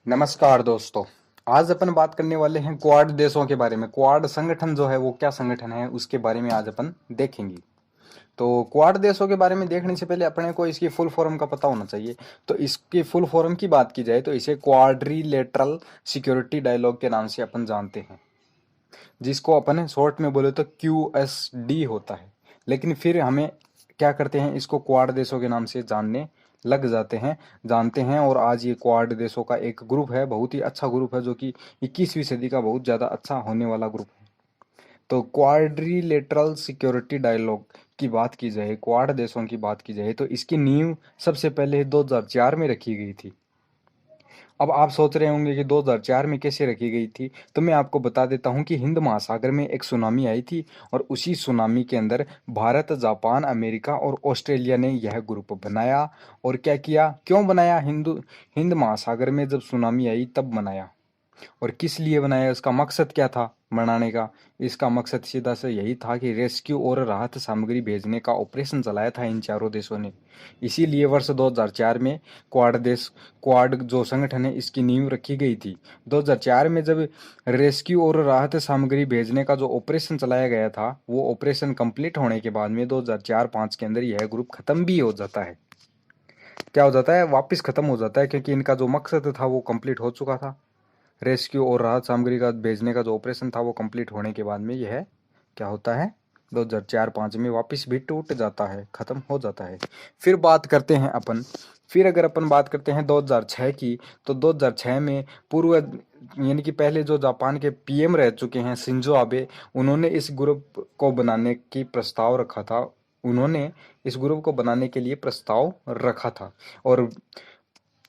नमस्कार दोस्तों। आज अपन बात करने वाले हैं क्वाड देशों के बारे में। क्वाड संगठन जो है वो क्या संगठन है उसके बारे में आज अपन देखेंगे। तो क्वाड देशों के बारे में देखने से पहले अपने को इसकी फुल फॉर्म का पता होना चाहिए। तो इसकी फुल फॉर्म की बात की जाए तो इसे क्वाड्रिलेटरल सिक्योरिटी डायलॉग के नाम से अपन जानते हैं, जिसको अपन शॉर्ट में बोले तो QSD होता है। लेकिन फिर हमें क्या करते हैं, इसको क्वाड देशों के नाम से जानते हैं। और आज ये क्वाड देशों का एक ग्रुप है, बहुत ही अच्छा ग्रुप है, जो कि 21वीं सदी का बहुत ज़्यादा अच्छा होने वाला ग्रुप है। तो क्वाड्रिलेटरल सिक्योरिटी डायलॉग की बात की जाए, क्वाड देशों की बात की जाए, तो इसकी नींव सबसे पहले 2004 में रखी गई थी। अब आप सोच रहे होंगे कि 2004 में कैसे रखी गई थी, तो मैं आपको बता देता हूं कि हिंद महासागर में एक सुनामी आई थी और उसी सुनामी के अंदर भारत, जापान, अमेरिका और ऑस्ट्रेलिया ने यह ग्रुप बनाया। और क्या किया, क्यों बनाया, हिंद महासागर में जब सुनामी आई तब बनाया। और किस लिए बनाया, इसका मकसद क्या था बनाने का। इसका मकसद सीधा से यही था कि रेस्क्यू और राहत सामग्री भेजने का ऑपरेशन चलाया था इन चारों देशों ने। इसीलिए वर्ष 2004 में क्वाड जो संगठन है इसकी नींव रखी गई थी। 2004 में जब रेस्क्यू और राहत सामग्री भेजने का जो ऑपरेशन चलाया गया था, वो ऑपरेशन कंप्लीट होने के बाद में 2004-05 के अंदर यह ग्रुप खत्म भी हो जाता है। क्या हो जाता है, वापिस खत्म हो जाता है, क्योंकि इनका जो मकसद था वो कंप्लीट हो चुका था। रेस्क्यू और राहत सामग्री का भेजने का जो ऑपरेशन था वो कंप्लीट होने के बाद में यह क्या होता है, 2004-05 में वापस भी टूट जाता है, खत्म हो जाता है। फिर बात करते हैं अपन, फिर अगर अपन बात करते हैं 2006 की, तो 2006 में पूर्व यानी कि पहले जो जापान के PM रह चुके हैं शिंजो आबे, उन्होंने इस ग्रुप को बनाने की प्रस्ताव रखा था। उन्होंने इस ग्रुप को बनाने के लिए प्रस्ताव रखा था। और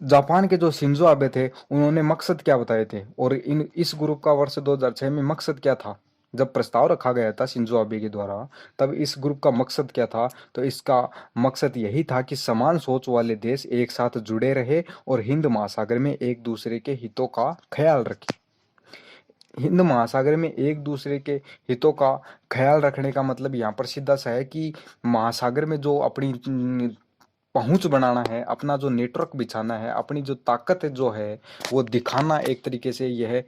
जापान के जो शिंजो आबे थे, उन्होंने मकसद क्या बताए थे, और इस ग्रुप का वर्ष 2006 में मकसद क्या था। जब प्रस्ताव रखा गया था शिंजो आबे के द्वारा, तब इस ग्रुप का मकसद क्या था, तो इसका मकसद यही था कि समान सोच वाले देश एक साथ जुड़े रहे और हिंद महासागर में एक दूसरे के हितों का ख्याल रखें। हिंद महासागर में एक दूसरे के हितों का ख्याल रखने का मतलब यहाँ पर सीधा सा है कि महासागर में जो अपनी पहुंच बनाना है, अपना जो नेटवर्क बिछाना है, अपनी जो ताकत जो है वो दिखाना, एक तरीके से यह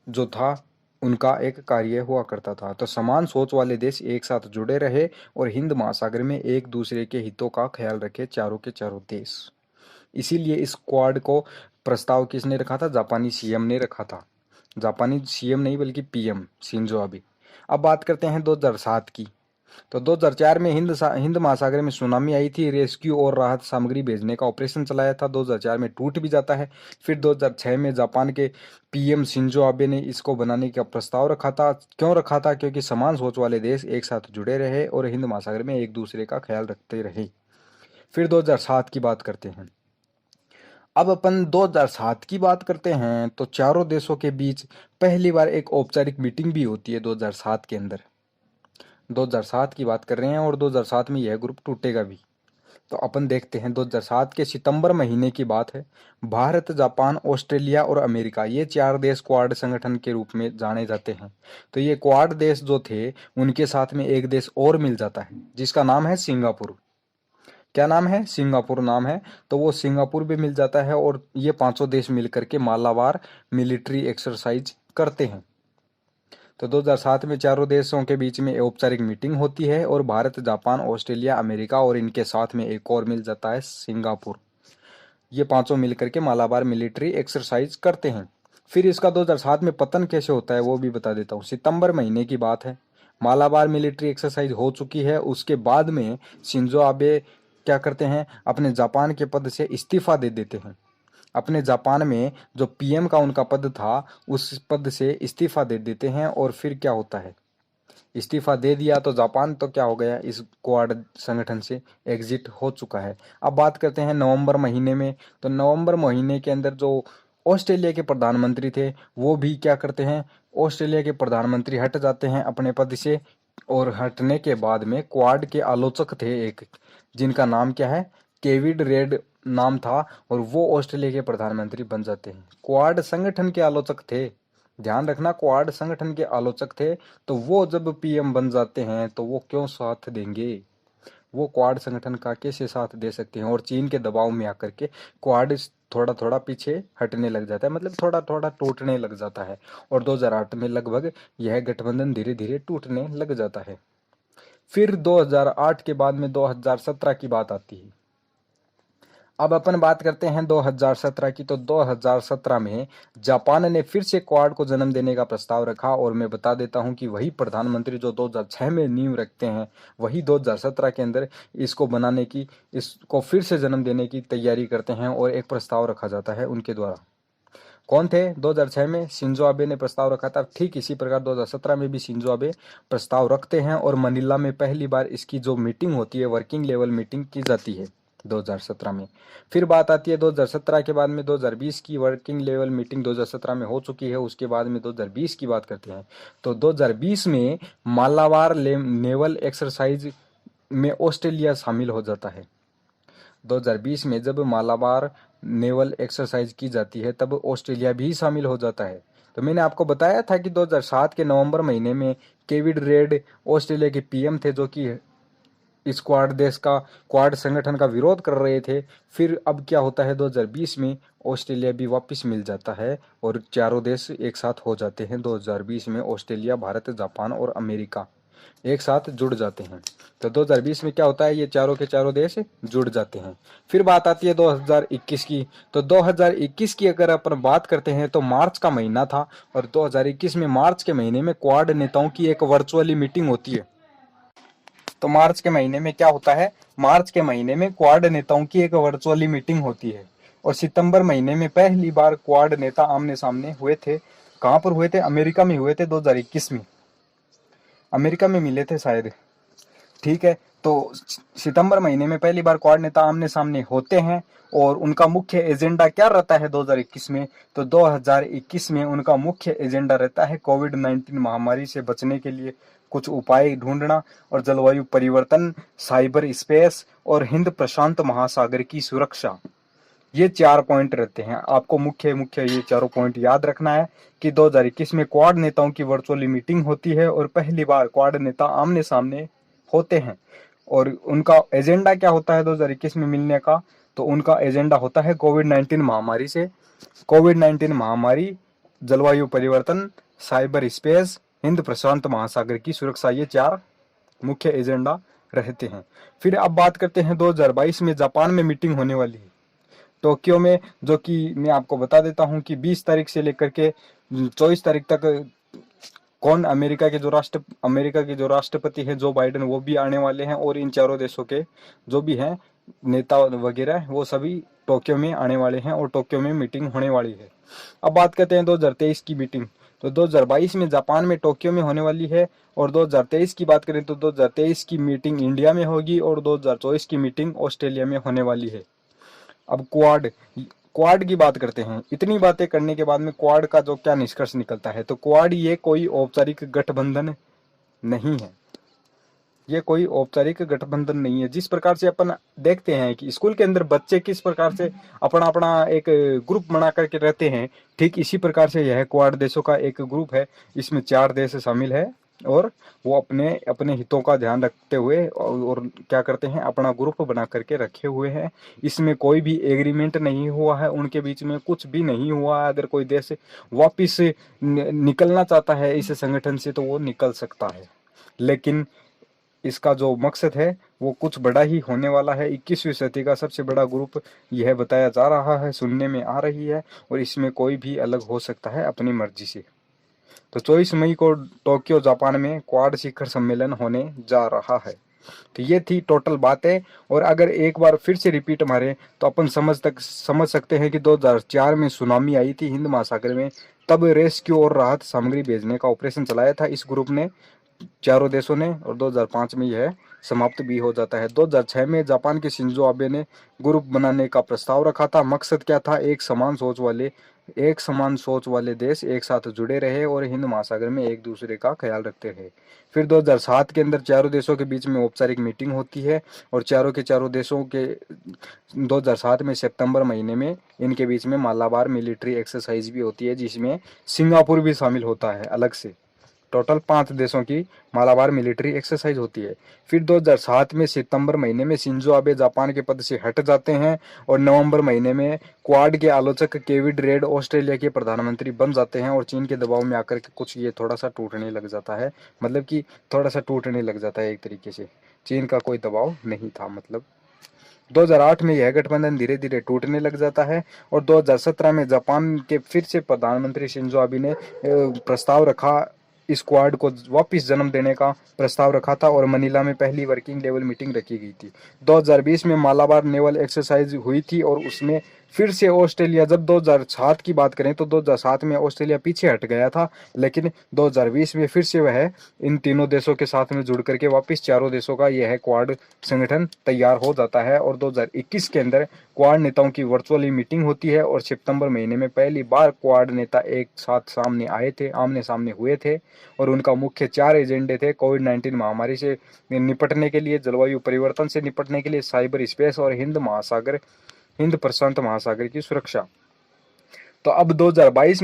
जो था उनका एक कार्य हुआ करता था। तो समान सोच वाले देश एक साथ जुड़े रहे और हिंद महासागर में एक दूसरे के हितों का ख्याल रखे, चारों के चारों देश। इसीलिए इस क्वाड को प्रस्ताव किसने रखा था, जापानी CM ने रखा था। जापानी CM नहीं बल्कि PM शिंजो आबे। अब बात करते हैं 2007 की। तो 2004 में हिंद महासागर में सुनामी आई थी, रेस्क्यू और राहत सामग्री भेजने का ऑपरेशन चलाया था, 2004 में टूट भी जाता है। फिर 2006 में जापान के PM शिंजो आबे ने इसको बनाने का प्रस्ताव रखा था। क्यों रखा था, क्योंकि समान सोच वाले देश एक साथ जुड़े रहे और हिंद महासागर में एक दूसरे का ख्याल रखते रहे। फिर 2007 की बात करते हैं। अब अपन 2007 की बात करते हैं तो चारों देशों के बीच पहली बार एक औपचारिक मीटिंग भी होती है 2007 के अंदर। 2007 की बात कर रहे हैं और 2007 में यह ग्रुप टूटेगा भी। तो अपन देखते हैं 2007 के सितंबर महीने की बात है। भारत, जापान, ऑस्ट्रेलिया और अमेरिका, ये चार देश क्वाड संगठन के रूप में जाने जाते हैं। तो ये क्वाड देश जो थे, उनके साथ में एक देश और मिल जाता है जिसका नाम है सिंगापुर। क्या नाम है, सिंगापुर नाम है। तो वो सिंगापुर भी मिल जाता है और ये पांचों देश मिलकर के मालाबार मिलिट्री एक्सरसाइज करते हैं। तो 2007 में चारों देशों के बीच में औपचारिक मीटिंग होती है और भारत, जापान, ऑस्ट्रेलिया, अमेरिका और इनके साथ में एक और मिल जाता है सिंगापुर। ये पांचों मिलकर के मालाबार मिलिट्री एक्सरसाइज करते हैं। फिर इसका 2007 में पतन कैसे होता है वो भी बता देता हूँ। सितंबर महीने की बात है, मालाबार मिलिट्री एक्सरसाइज हो चुकी है। उसके बाद में शिंजो आबे क्या करते हैं, अपने जापान के पद से इस्तीफा दे देते हैं। अपने जापान में जो PM का उनका पद था, उस पद से इस्तीफा दे देते हैं। और फिर क्या होता है, इस्तीफा दे दिया तो जापान तो क्या हो गया, इस क्वाड संगठन से एग्जिट हो चुका है। अब बात करते हैं नवंबर महीने में। तो नवंबर महीने के अंदर जो ऑस्ट्रेलिया के प्रधानमंत्री थे, वो भी क्या करते हैं, ऑस्ट्रेलिया के प्रधानमंत्री हट जाते हैं अपने पद से। और हटने के बाद में क्वाड के आलोचक थे एक, जिनका नाम क्या है, केविड रेड नाम था, और वो ऑस्ट्रेलिया के प्रधानमंत्री बन जाते हैं। क्वाड संगठन के आलोचक थे, ध्यान रखना, क्वाड संगठन के आलोचक थे। तो वो जब PM बन जाते हैं तो वो क्यों साथ देंगे, वो क्वाड संगठन का कैसे साथ दे सकते हैं। और चीन के दबाव में आकर के क्वाड थोड़ा थोड़ा पीछे हटने लग जाता है, मतलब थोड़ा थोड़ा टूटने लग जाता है। और 2008 में लगभग यह गठबंधन धीरे धीरे टूटने लग जाता है। फिर 2008 के बाद में 2017 की बात आती है। अब अपन बात करते हैं 2017 की। तो 2017 में जापान ने फिर से क्वाड को जन्म देने का प्रस्ताव रखा, और मैं बता देता हूं कि वही प्रधानमंत्री जो 2006 में नींव रखते हैं, वही 2017 के अंदर इसको बनाने की, इसको फिर से जन्म देने की तैयारी करते हैं, और एक प्रस्ताव रखा जाता है उनके द्वारा। कौन थे? 2006 में शिंजो आबे ने प्रस्ताव रखा था। ठीक इसी प्रकार 2017 में भी शिंजो आबे प्रस्ताव रखते हैं, और मनीला में पहली बार इसकी जो मीटिंग होती है, वर्किंग लेवल मीटिंग की जाती है 2017 में। फिर बात आती है 2017 के बाद में 2020 की। वर्किंग लेवल मीटिंग 2017 में हो चुकी है। उसके बाद में 2020 की बात करते हैं। तो 2020 में मालाबार नेवल एक्सरसाइज में ऑस्ट्रेलिया शामिल हो जाता है। 2020 में जब मालाबार नेवल एक्सरसाइज की जाती है, तब ऑस्ट्रेलिया भी शामिल हो जाता है। तो मैंने आपको बताया था कि 2007 के नवंबर महीने में केविड रेड ऑस्ट्रेलिया के पीएम थे, जो कि इस क्वाड संगठन का विरोध कर रहे थे। फिर अब क्या होता है, 2020 में ऑस्ट्रेलिया भी वापस मिल जाता है, और चारों देश एक साथ हो जाते हैं। 2020 में ऑस्ट्रेलिया, भारत, जापान और अमेरिका एक साथ जुड़ जाते हैं। तो 2020 में क्या होता है, ये चारों के चारों देश जुड़ जाते हैं। फिर बात आती है 2021 की। तो 2021 की अगर अपन बात करते हैं, तो मार्च का महीना था, और 2021 में मार्च के महीने में क्वाड नेताओं की एक वर्चुअली मीटिंग होती है। तो मार्च के महीने में क्या होता है, मार्च के महीने में क्वाड नेताओं की एक वर्चुअली मीटिंग होती है। और सितंबर महीने में पहली बार क्वाड नेता आमने सामने हुए थे। कहां पर हुए थे? अमेरिका में हुए थे 2021 में। अमेरिका में मिले थे शायद। ठीक है। तो सितंबर महीने में पहली बार क्वाड नेता आमने सामने होते हैं, और उनका मुख्य एजेंडा क्या रहता है 2021 में? तो 2021 में उनका मुख्य एजेंडा रहता है कोविड-19 महामारी से बचने के लिए कुछ उपाय ढूंढना, और जलवायु परिवर्तन, साइबर स्पेस और हिंद प्रशांत महासागर की सुरक्षा। ये 4 पॉइंट रहते हैं। आपको मुख्य मुख्य ये चारों पॉइंट याद रखना है कि 2021 में क्वाड नेताओं की वर्चुअली मीटिंग होती है, और पहली बार क्वाड नेता आमने सामने होते हैं। और उनका एजेंडा क्या होता है 2021 में मिलने का? तो उनका एजेंडा होता है कोविड-19 महामारी से, कोविड-19 महामारी, जलवायु परिवर्तन, साइबर स्पेस, हिंद प्रशांत महासागर की सुरक्षा। ये 4 मुख्य एजेंडा रहते हैं। फिर अब बात करते हैं 2022 में जापान में मीटिंग होने वाली है टोक्यो में, जो कि मैं आपको बता देता हूं कि 20 तारीख से लेकर के 24 तारीख तक कौन, अमेरिका के जो राष्ट्रपति है जो बाइडेन, वो भी आने वाले हैं, और इन चारों देशों के जो भी हैं नेता वगैरह, वो सभी टोक्यो में आने वाले हैं, और टोक्यो में मीटिंग होने वाली है। अब बात करते हैं 2023 की मीटिंग। तो 2022 में जापान में टोक्यो में होने वाली है, और 2023 की बात करें तो 2023 की मीटिंग इंडिया में होगी, और 2024 की मीटिंग ऑस्ट्रेलिया में होने वाली है। अब क्वाड की बात करते हैं। इतनी बातें करने के बाद में क्वाड का जो क्या निष्कर्ष निकलता है, तो क्वाड ये कोई औपचारिक गठबंधन नहीं है। ये कोई औपचारिक गठबंधन नहीं है। जिस प्रकार से अपन देखते हैं कि स्कूल के अंदर बच्चे किस प्रकार से अपना अपना एक ग्रुप बना करके रहते हैं, ठीक इसी प्रकार से यह क्वाड देशों का एक ग्रुप है। इसमें 4 देश शामिल है, और वो अपने अपने हितों का ध्यान रखते हुए और क्या करते हैं, अपना ग्रुप बना करके रखे हुए हैं। इसमें कोई भी एग्रीमेंट नहीं हुआ है, उनके बीच में कुछ भी नहीं हुआ है। अगर कोई देश वापिस निकलना चाहता है इस संगठन से, तो वो निकल सकता है, लेकिन इसका जो मकसद है वो कुछ बड़ा ही होने वाला है। 21वीं सदी का सबसे बड़ा ग्रुप यह बताया जा रहा है, सुनने में आ रही है, और इसमें कोई भी अलग हो सकता है अपनी मर्जी से। तो 24 मई को टोक्यो जापान में क्वाड शिखर सम्मेलन होने जा रहा है। तो ये थी टोटल बातें। और अगर एक बार फिर से रिपीट मारे, तो अपन समझ सकते हैं कि 2004 में सुनामी आई थी हिंद महासागर में। तब रेस्क्यू और राहत सामग्री भेजने का ऑपरेशन चलाया था इस ग्रुप ने, चारों देशों ने, और 2005 में यह समाप्त भी हो जाता है। 2006 में जापान के शिंजो आबे ने ग्रुप बनाने का प्रस्ताव रखा था। मकसद क्या था? एक समान सोच वाले देश एक साथ जुड़े रहे और हिंद महासागर में एक दूसरे का ख्याल रखते रहे। फिर 2007 के अंदर चारों देशों के बीच में औपचारिक मीटिंग होती है, और चारों के चारों देशों के 2007 में सितंबर महीने में इनके बीच में मालाबार मिलिट्री एक्सरसाइज भी होती है, जिसमें सिंगापुर भी शामिल होता है अलग से। टोटल 5 देशों की मालाबार मिलिट्री एक्सरसाइज होती है। फिर 2007 में सितंबर महीने में शिंजो आबे जापान के पद से हट जाते हैं और नवंबर महीने में क्वाड के आलोचक केविन रेड ऑस्ट्रेलिया के प्रधानमंत्री बन जाते हैं और चीन के दबाव में आकर के कुछ ये थोड़ा सा टूटने लग जाता है, मतलब कि थोड़ा सा टूटने लग जाता है एक तरीके से, चीन का कोई दबाव नहीं था मतलब। 2008 में यह गठबंधन धीरे धीरे टूटने लग जाता है और 2017 में जापान के फिर से प्रधानमंत्री शिंजो आबे ने प्रस्ताव रखा, इस क्वाड को वापस जन्म देने का प्रस्ताव रखा था और मनीला में पहली वर्किंग लेवल मीटिंग रखी गई थी। 2020 में मालाबार नेवल एक्सरसाइज हुई थी और उसमें फिर से ऑस्ट्रेलिया, जब 2007 की बात करें तो 2007 में ऑस्ट्रेलिया पीछे हट गया था, लेकिन 2020 में फिर से वह इन तीनों देशों के साथ में जुड़ करके वापस चारों देशों का यह क्वाड संगठन तैयार हो जाता है और 2021 के अंदर क्वाड नेताओं की वर्चुअली मीटिंग होती है और सितंबर महीने में पहली बार क्वाड नेता एक साथ सामने आए थे, आमने सामने हुए थे और उनका मुख्य 4 एजेंडे थे: कोविड-19 महामारी से निपटने के लिए, जलवायु परिवर्तन से निपटने के लिए, साइबर स्पेस और हिंद प्रशांत महासागर की सुरक्षा। तो अब 2022